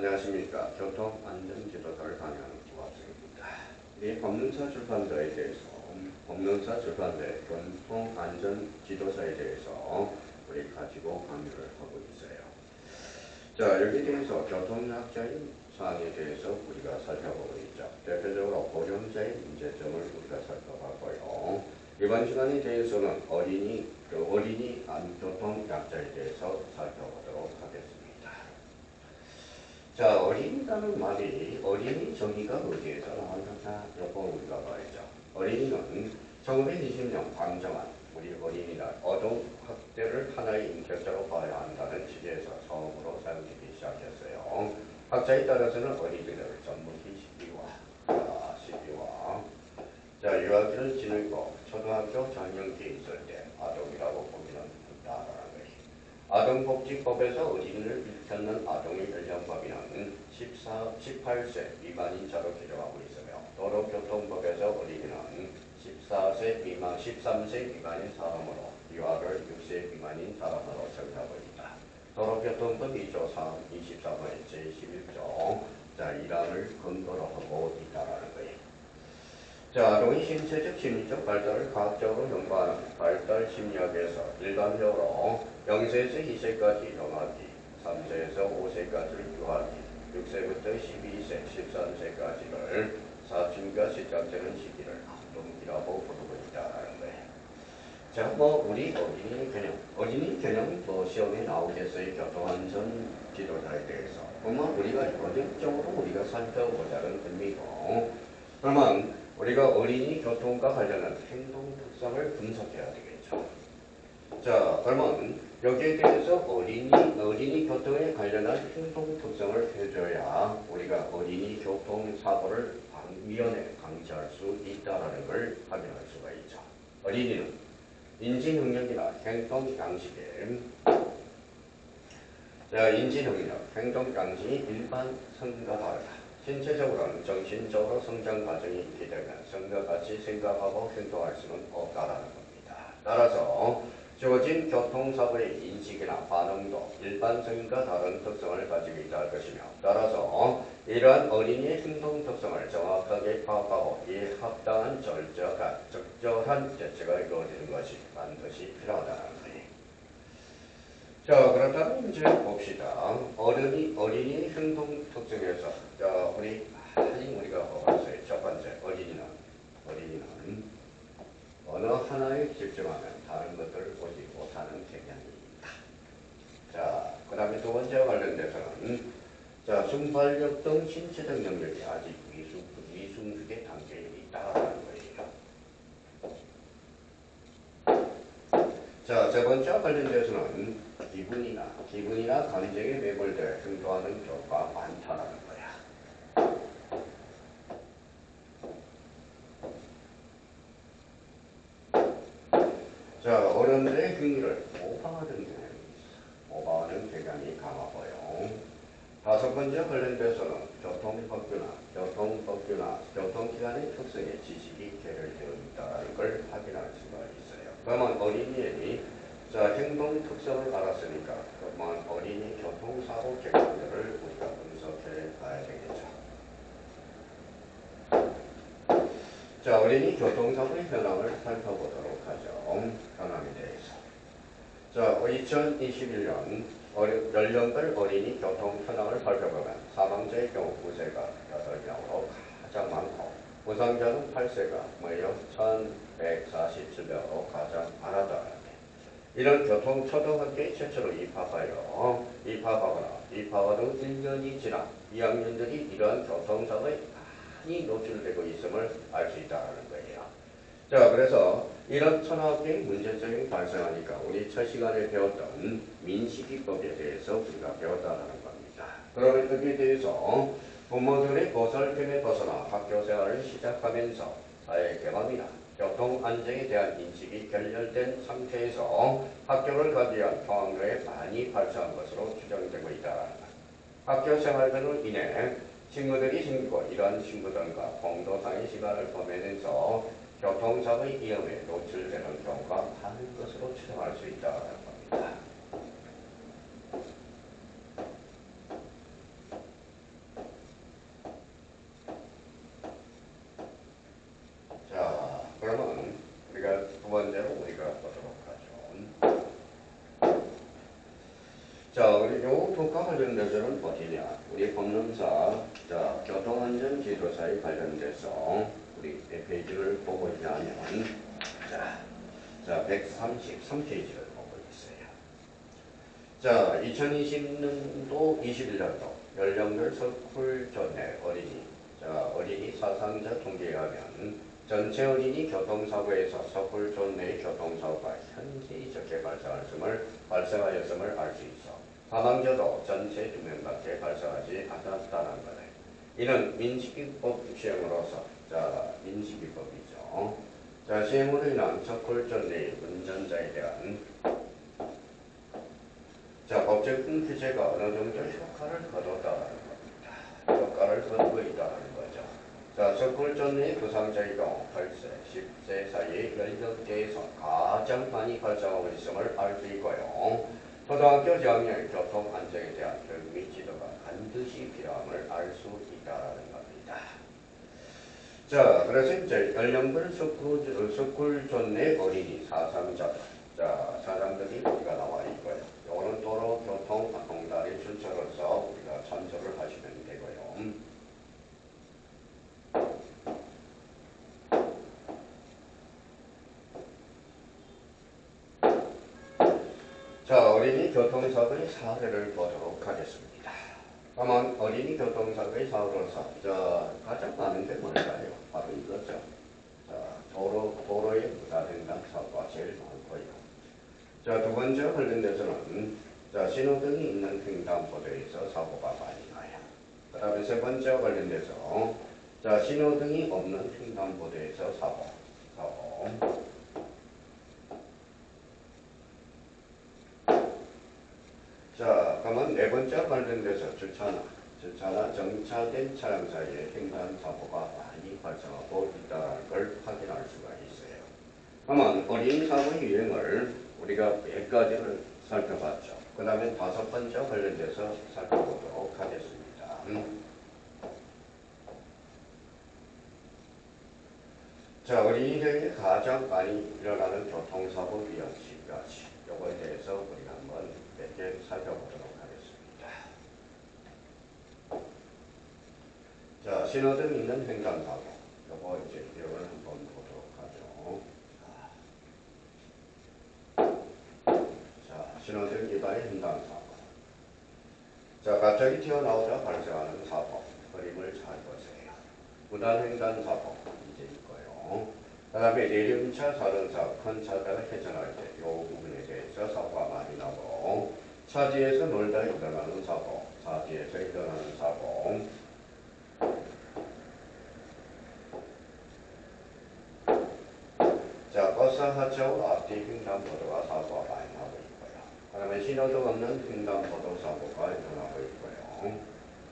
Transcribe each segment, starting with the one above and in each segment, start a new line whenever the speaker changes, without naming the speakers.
안녕하십니까. 교통안전지도사를 강의하는 구학생입니다. 이 법능사 출판사에 대해서, 법능사 출판사의 교통안전지도사에 대해서 우리 가지고 강의를 하고 있어요. 자, 여기에 대해서 교통약자인 사항에 대해서 우리가 살펴보고 있죠. 대표적으로 고령자의 문제점을 우리가 살펴봤고요. 이번 시간에 대해서는 어린이 교통약자에 대해서 살펴보도록 하겠습니다. 자, 어린이라는 말이 어린이 정의가 어디에서 나왔느냐 여부 우리가 봐야죠. 어린이는 1920년 방정한 우리 어린이날 아동학대를 하나의 인격자로 봐야 한다는 취지에서 처음으로 사용되기 시작했어요. 학자에 따라서는 어린이들을 전문기 12화 자, 유아기를 지내고 초등학교 전형기에 있을 때 아동이라고 보기는 한다라는 거예요. 아동복지법에서 어린이를 일컫는 아동의 연령 범위는 18세 미만인자로 규정하고 있으며 도로교통법에서 어린이는 14세 미만, 13세 미만인 사람으로 유아를 6세 미만인 사람으로 정의하고 있다. 도로교통법 2조 23의 제11조 자, 이란을 근거로 하고 있다라는 거예요. 자, 아동의 신체적, 심리적 발달을 과학적으로 연구하는 발달 심리학에서 일반적으로 0세에서 2세까지 영아기, 3세에서 5세까지를 유아기, 6세부터 12세, 13세까지를 사춘기가 시작되는 시기를 아동기라고 부르고 있다는 거예요. 자, 우리 어린이 개념 시험에 나오겠어요. 교통안전 지도자에 대해서. 그러면 우리가 요령적으로 우리가 살펴보자는 의미고, 그러면 우리가 어린이 교통과 관련한 행동 특성을 분석해야 되겠죠. 자, 그러면 여기에 대해서 어린이 교통에 관련한 행동 특성을 해줘야 우리가 어린이 교통 사고를 미연에 방지할 수 있다는 걸 확인할 수가 있죠. 어린이는 인지 능력이나 행동 양식에 인지 능력, 행동 양식이 일반 성인과 다르다. 신체적으로는 정신적으로 성장 과정이 있게 되면 성과 같이 생각하고 행동할 수는 없다라는 겁니다. 따라서 주어진 교통사고의 인식이나 반응도 일반 성인과 다른 특성을 가지고 있다는 것이며 따라서 이러한 어린이의 행동 특성을 정확하게 파악하고 이에 합당한 적절한 대처가 이루어지는 것이 반드시 필요하다는 거예요. 자, 그렇다면 이제 봅시다. 어린이 행동 특성에서 우리가 봤어요. 첫 번째, 어린이는 어느 하나에 집중하면 다른 것들을 보지 못하는 경향이 있다. 자, 그 다음에 두 번째와 관련돼서는 자, 순발력 등 신체적 능력이 아직 미숙의 단계에 있다라는 거예요. 자, 세 번째와 관련돼서는 기분이나 감정에 매몰되어 행동하는 경우가 많다라는 거야. 자, 어른들의 행위를 모방하는 경향이 강하고요. 다섯 번째 관련돼서는 교통기관의 특성에 지식이 결여되어 있다는 걸 확인할 수가 있어요. 그러면 어린이의 행동 특성을 알았으니까 그러면 어린이 교통사고 경향들을 우리가 분석해 봐야 되겠죠. 자, 어린이 교통사고의 현황을 살펴보도록 하죠. 현황에 대해서. 자, 2021년 연령별 어린이 교통 현황을 살펴보면 사망자의 경우 9세가 8명으로 가장 많고 부상자는 8세가 1147명으로 가장 많았다. 이런 교통초등학교에 최초로 입학하거나 1년이 지나 2학년들이 이러한 교통사고에 많이 노출되고 있음을 알 수 있다는 거예요. 자, 그래서 이런 초등학교의 문제점이 발생하니까 우리 첫 시간에 배웠던 민식이법에 대해서 우리가 배웠다는 겁니다. 그러면 여기에 대해서 부모들의 보살핌에 벗어나 학교생활을 시작하면서 사회 개방이나 교통 안전에 대한 인식이 결렬된 상태에서 학교를 가기 위한 포항로에 많이 발생한 것으로 추정되고 있다. 학교 생활로 인해 친구들이 생기고 이러한 친구들과 공동상의 시간을 보내면서 교통사고의 위험에 노출되는 경우가 많은 것으로 추정할 수 있다는 겁니다. 국가 관련돼서는 어디냐? 우리 법령사 자 교통안전지도사에 관련돼서 우리 페이지를 보고 있냐면 자 133페이지를 보고 있어요. 자 2020년도 21년도 연령별 서쿨 전내 어린이 어린이 사상자 통계에 하면 전체 어린이 교통사고에서 서쿨 전내 교통사고가 현재 적게 발생하였음을 알 수 있어. 사망자도 전체 2명밖에 발생하지 않았다는 거네. 이는 민식이법 시행으로서 민식이법이죠. 시행으로 인한 서쿨 전내 운전자에 대한 법적 규제가 어느 정도 효과를 거뒀다는 겁니다. 효과를 거두고 있다는 거죠. 서쿨 전내 부상자의 경우 8세, 10세 사이의 연령대에서 가장 많이 발생하고 있음을 알 수 있고요. 초등학교 저학년의 교통 안전에 대한 교육 및 지도가 반드시 필요함을 알 수 있다는 겁니다. 그래서 이제 연령별 서쿨 전내 어린이 사상자들, 사상들이 우리가 나와 있고요. 이거는 도로교통안전단의 순서로서 우리가 참조를 하시면 되고요. 어린이 교통사고의 사례를 보도록 하겠습니다. 그러면 어린이 교통사고의 사고로서 가장 많은 게 뭘까요? 바로 이거죠. 도로의 무단횡단 사고가 제일 많고요. 두 번째 관련돼서는 신호등이 있는 횡단보도에서 사고가 많이 나요. 그 다음에 세 번째 관련돼서 신호등이 없는 횡단보도에서 사고. 그러면 네 번째 관련돼서 주차나 정차된 차량 사이에 횡단 사고가 많이 발생하고 있다는 걸 확인할 수가 있어요. 그러면 어린이 사고 유형을 우리가 몇 가지를 살펴봤죠. 그 다음에 다섯 번째 관련돼서 살펴보도록 하겠습니다. 어린이들에게 가장 많이 일어나는 교통사고 위험 10가지. 요거에 대해서 우리가 한번 몇 개 살펴보도록 하겠습니다. 신호등 있는 횡단사고. 이걸 한번 보도록 하죠. 신호등 위반의 횡단사고. 갑자기 튀어나오다 발생하는 사고. 그림을 잘 보세요. 무단횡단사고 이제 있고요. 그 다음에 내림차 사륜사 큰 차가 회전할 때 이 부분에 대해서 사고가 많이 나고 차지에서 놀다 일어나는 사고, 차지에서 일어나는 사고. 버스 하차후 앞뒤 횡단보도가 사고가 많이 나고 있고요. 그 다음에 신호등 없는 횡단보도 사고가 일어나고 있고요. 그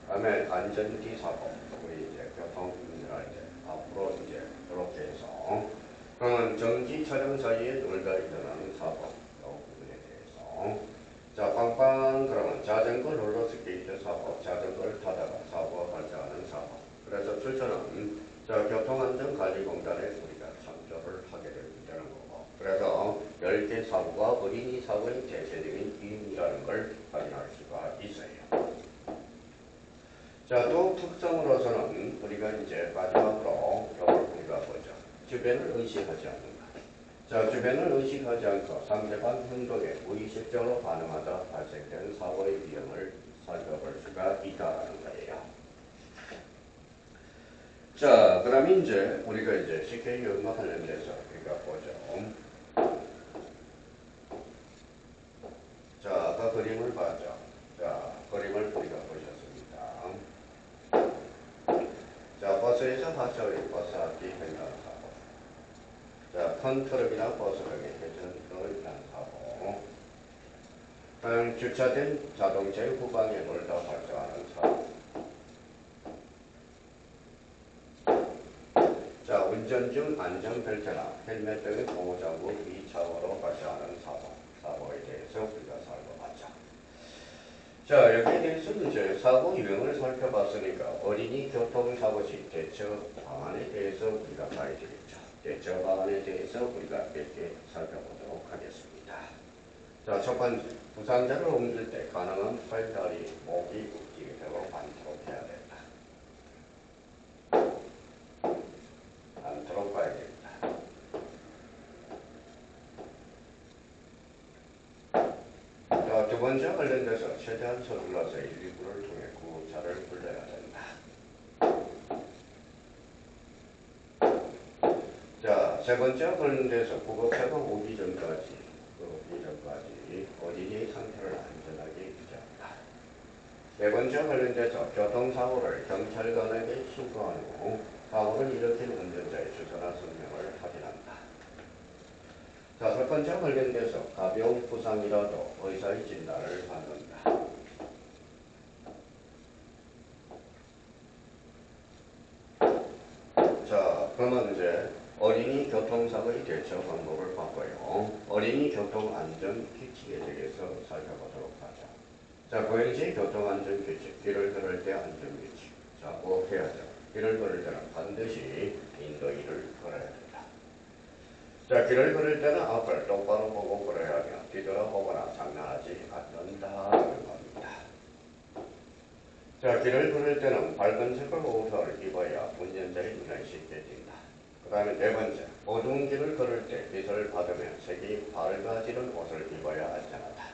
다음에 안전기 사고, 우리 이제 교통 운전할 때 앞으로 이제 이렇게 해서 그러면 정지 차량 사이에 놀다 일어나는 사고, 이 부분에 대해서 빵빵 그러면 자전거 롤러스케이트 사고, 자전거를 타다가 사고가 발생하는 사고. 그래서 출처는 교통안전관리공단에 우리가 참조를 하게 되는 거고. 그래서 10개 사고가 어린이 사고의 대표적인 이유라는 걸 확인할 수가 있어요. 또 특성으로서는 우리가 이제 마지막으로 이걸 우리가 보죠. 주변을 의식하지 않는다. 주변을 의식하지 않고 상대방 행동에 무의식적으로 반응하다 발생되는 사고의 위험을 살펴볼 수가 있다는 거예요. 그다음에 이제 우리가 이제 CK 요인과 관련돼서 우리가 보죠. 아까 그림을 봤죠. 그림을 우리가 보셨습니다. 버스에서 하차의 버스 앞뒤 횡단 사고. 큰 트럭이나 버스 등의 회전을 인한 사고. 주차된 자동차의 후방에 놀다 발생하는 사고. 운전 중 안전벨트나 헬멧 등의 보호장구 미착오로 발생하는 사고에 대해서 우리가 살펴봤죠. 여기에 대해서 이제 사고 유형을 살펴봤으니까 어린이 교통사고 시 대처 방안에 대해서 우리가 봐야 되겠죠. 대처 방안에 대해서 우리가 몇 개 살펴보도록 하겠습니다. 자, 첫 번째, 부상자를 옮길 때 가능한 팔, 다리, 목이 움직이게 되고 않도록 해야 된다. 않도록 봐야 됩니다. 자, 두 번째 관련돼서 최대한 서둘러서 119를 통해 구급차를 불러야 된다. 자, 세 번째 관련돼서 구급차가 오기 전까지 어린이의 상태를 안전하게 유지한다. 네 번째 관련돼서 교통사고를 경찰관에게 신고한 후 사고를 일으킨 운전자의 주소나 성명을 확인한다. 다섯 번째 관련돼서 가벼운 부상이라도 의사의 진단을 받는다. 자, 그러면 이제 어린이 교통사고의 대처 방법을 봤고요. 어린이 교통안전 규칙에 대해서 살펴보도록 하죠. 자, 고행시 교통안전 규칙, 길을 걸을 때 안전 규칙. 자, 꼭 해야죠. 길을 걸을 때는 반드시 인도길을 걸어야 된다. 자, 길을 걸을 때는 앞을 똑바로 보고 걸어야 하며 뒤돌아보거나 장난하지 않는다는 겁니다. 자, 길을 걸을 때는 밝은 색깔 옷을 입어야 운전자의 눈에 쉽게 띈다. 그 다음에 네 번째, 어두운 길을 걸을 때 빛을 받으며 색이 밝아지는 옷을 입어야 안전하다.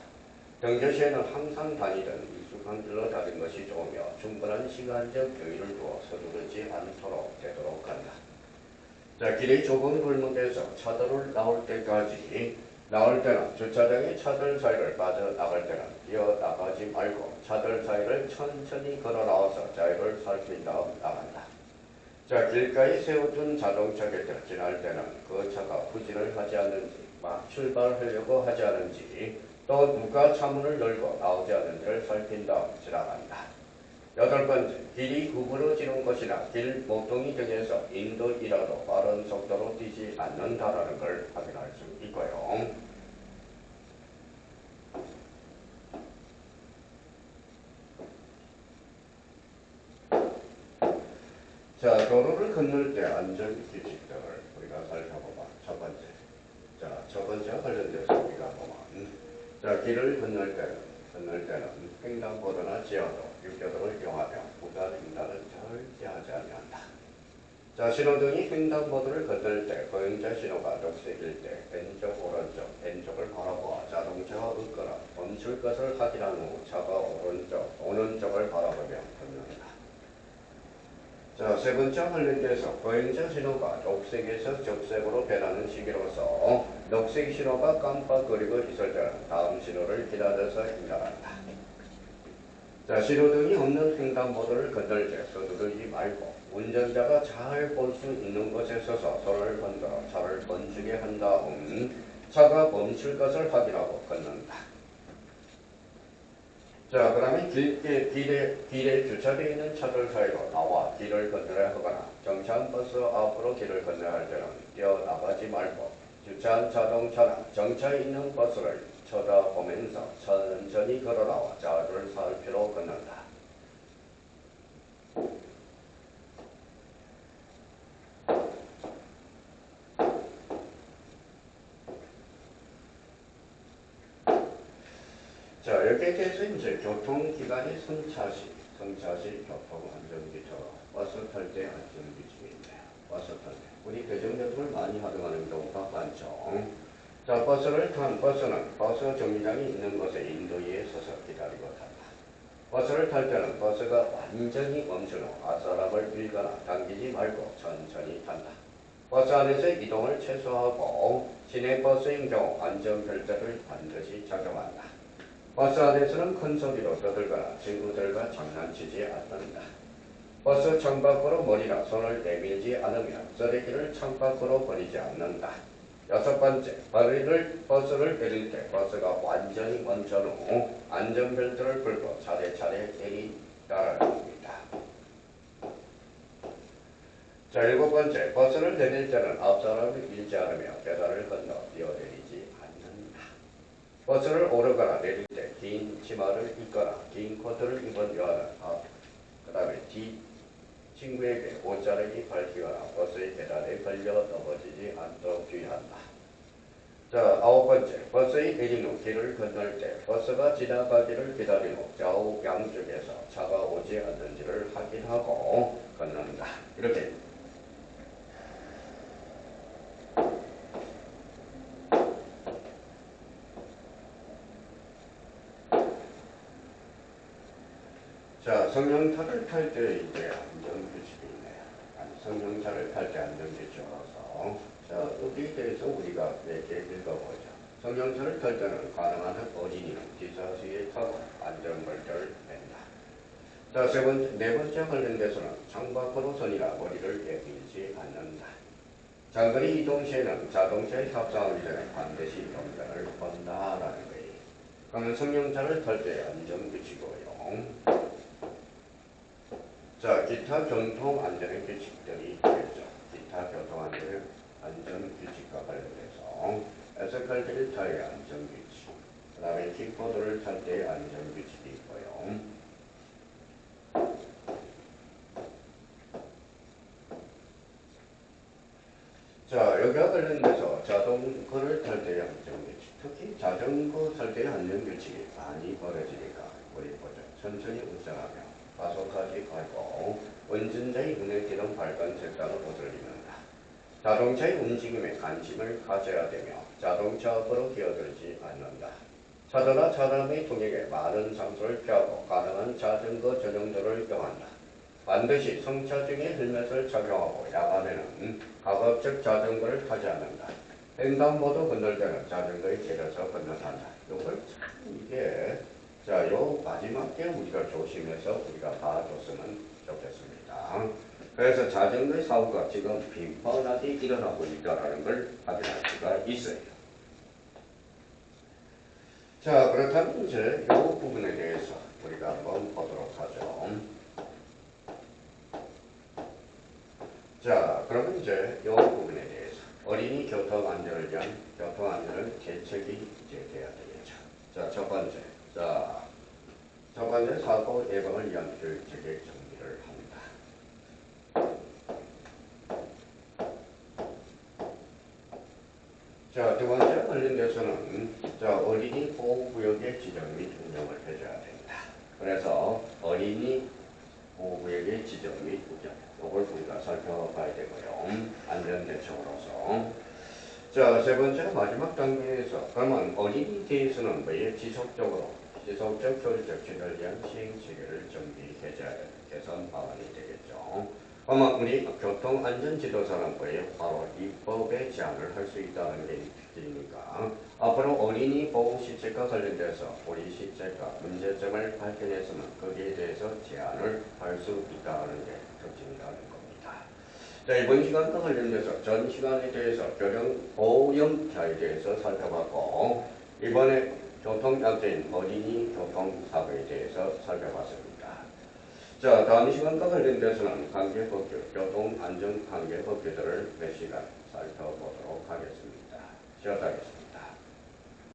등교 시에는 항상 다니던 익숙한 길로 다닌 것이 좋으며 충분한 시간적 여유를 두어 서두르지 않도록 되도록 한다. 자, 길이 좁은 골목에서 차도를 나올 때까지 나올 때는 주차장의 차들 사이를 빠져나갈 때는 뛰어나가지 말고 차들 사이를 천천히 걸어 나와서 자유를 살핀 다음 나간다. 자, 길가에 세워둔 자동차 곁을 지날 때는 그 차가 후진을 하지 않는지 막 출발하려고 하지 않은지 또 누가 차문을 열고 나오지 않는지를 살핀 다음 지나간다. 여덟 번째, 길이 구부러지는 것이나 길 모퉁이 등에서 인도이라도 빠른 속도로 뛰지 않는다라는 걸 확인할 수 있고요. 자, 도로를 건널 때 안전 규칙들을 우리가 살펴보면 첫 번째. 자, 첫 번째 관련돼서 우리가 보면 자, 길을 건널 때는 횡단보도나 지하도, 육교도를 이용하며 구간 횡단은 절대 하지 아니한다. 자, 신호등이 횡단보도를 건널 때 보행자 신호가 녹색일 때 왼쪽, 오른쪽, 왼쪽을 바라보아 자동차가 없거나 멈출 것을 확인한 후 차가 오른쪽, 오는 쪽을 바라보며 건넌다. 자, 세 번째 관련돼서 보행자 신호가 녹색에서 적색으로 변하는 시기로서 녹색 신호가 깜빡거리고 있을 때는 다음 신호를 기다려서 횡단한다. 자, 신호등이 없는 횡단보도를 건널 때 서두르지 말고 운전자가 잘 볼 수 있는 곳에 서서 손을 흔들어 차를 멈추게 한 다음 차가 멈출 것을 확인하고 건넌다. 자, 그 다음에 길에 주차되어 있는 차들 사이로 나와 길을 건너야 하거나 정차한 버스 앞으로 길을 건너야 할 때는 뛰어나가지 말고 주차한 자동차나 정차해 있는 버스를 쳐다보면서 천천히 걸어나와 자주를 살피러 건넌다. 자, 여기에 대해서 이제 교통기관의 성차시 교통안전규칙, 버스 탈 때 안전규칙인데, 버스 탈 때. 우리 대중교통을 많이 활용하는 경우가 많죠. 자, 버스는 버스 정류장이 있는 곳에 인도위에 서서 기다리고 탄다. 버스를 탈 때는 버스가 완전히 멈춘 후 아사람을 밀거나 당기지 말고 천천히 탄다. 버스 안에서 이동을 최소화하고 시내버스인 경우 안전벨트를 반드시 착용한다. 버스 안에서는 큰 소리로 떠들거나 친구들과 장난치지 않는다. 버스 창밖으로 머리나 손을 내밀지 않으며 쓰레기를 창밖으로 버리지 않는다. 여섯 번째, 버스를 내릴 때 버스가 완전히 멈춘 후 안전벨트를 풀고 차례차례 내리라는 겁니다. 자, 일곱 번째, 버스를 내릴 때는 앞사람을 밀지 않으며 계단을 건너 뛰어내리지 않는다. 버스를 오르거나 내릴 때 긴 치마를 입거나 긴 코트를 입은 여아는 그 다음에 뒤 친구에게 옷자락이 밟히거나 버스의 계단에 걸려 넘어지지 않도록 주의한다. 자, 아홉 번째. 버스의 내린 후 길을 건널 때 버스가 지나가기를 기다린 후 좌우 양쪽에서 차가 오지 않는지를 확인하고 건넌다. 이렇게. 자, 성령차를 탈 때 이제 안전규칙이 있네요. 성령차를 탈 때 안전규칙으로서 자, 여기에 대해서 우리가 몇 개 읽어보죠. 성령차를 탈 때는 가능한 한 어린이는 뒷좌석에 타고 안전벨트를 맨다. 자, 네 번째 관련돼서는 창밖으로 선이나 머리를 내밀지 않는다. 장거리 이동 시에는 자동차에 탑승하기 전에 반드시 운전을 본다라는 거예요. 그러면 성령차를 탈 때 안전규칙이고요. 자, 기타 교통 안전의 규칙들이 있겠죠. 기타 교통 안전 규칙과 관련돼서 에스컬레이터를 탈 때 안전 규칙, 그 다음에 킥보드를 탈 때 안전 규칙이 있고요. 자, 여기와 관련돼서 자전거를 탈 때의 안전 규칙, 특히 자전거 탈 때의 안전 규칙이 많이 벌어지니까 우리 보죠. 천천히 운전하며 과속하지 말고 운전자의 눈에 띄는 밝은 색상을 거슬리는다. 자동차의 움직임에 관심을 가져야 되며 자동차 앞으로 기어들지 않는다. 차도나 사람의 통행에 많은 장소를 피하고 가능한 자전거 전용도를 이용한다. 반드시 성차 중에 헬멧을 착용하고 야간에는 가급적 자전거를 타지 않는다. 횡단보도 건널 때는 자전거에 내려서 건너간다. 요걸 참 이게 자, 요 마지막 게 우리가 조심해서 우리가 봐줬으면 좋겠습니다. 그래서 자전거 사고가 지금 빈번하게 일어나고 있다는 걸 확인할 수가 있어요. 자, 그렇다면 이제 이 부분에 대해서 우리가 한번 보도록 하죠. 자, 그러면 이제 이 부분에 대해서 어린이 교통안전을 위한 교통안전은 대책이 이제 돼야 되겠죠. 자, 첫 번째. 자, 첫 번째 사고 예방을 위한 교육체계 정비를 합니다. 자, 두 번째 관련돼서는 자, 어린이 보호구역의 지정 및 운영을 해줘야 된다. 그래서 어린이 보호구역의 지정 및 운영, 이걸 우리가 살펴봐야 되고요. 안전대책으로서. 자, 세 번째 마지막 단계에서 그러면 어린이에 대해서는 뭐에 지속적 효율적 지원을 위한 시행체계를 정비해줘야 되는 개선 방안이 되겠죠. 그러면 우리 교통안전지도사는 뭐예요? 바로 입법의 제한을 할 수 있다는 게 특징이니까 앞으로 어린이 보호 시책과 관련돼서 우리 시책과 문제점을 발견했으면 거기에 대해서 제한을 할 수 있다는 게 특징이라는 겁니다. 자, 이번 시간과 관련돼서 전 시간에 대해서 보호형자에 대해서 살펴봤고 이번에 교통약자인 어린이 교통사고에 대해서 살펴봤습니다. 자, 다음 시간과 관련돼서는 관계법규, 교통안전관계법규들을 몇 시간 살펴보도록 하겠습니다. 시작하겠습니다.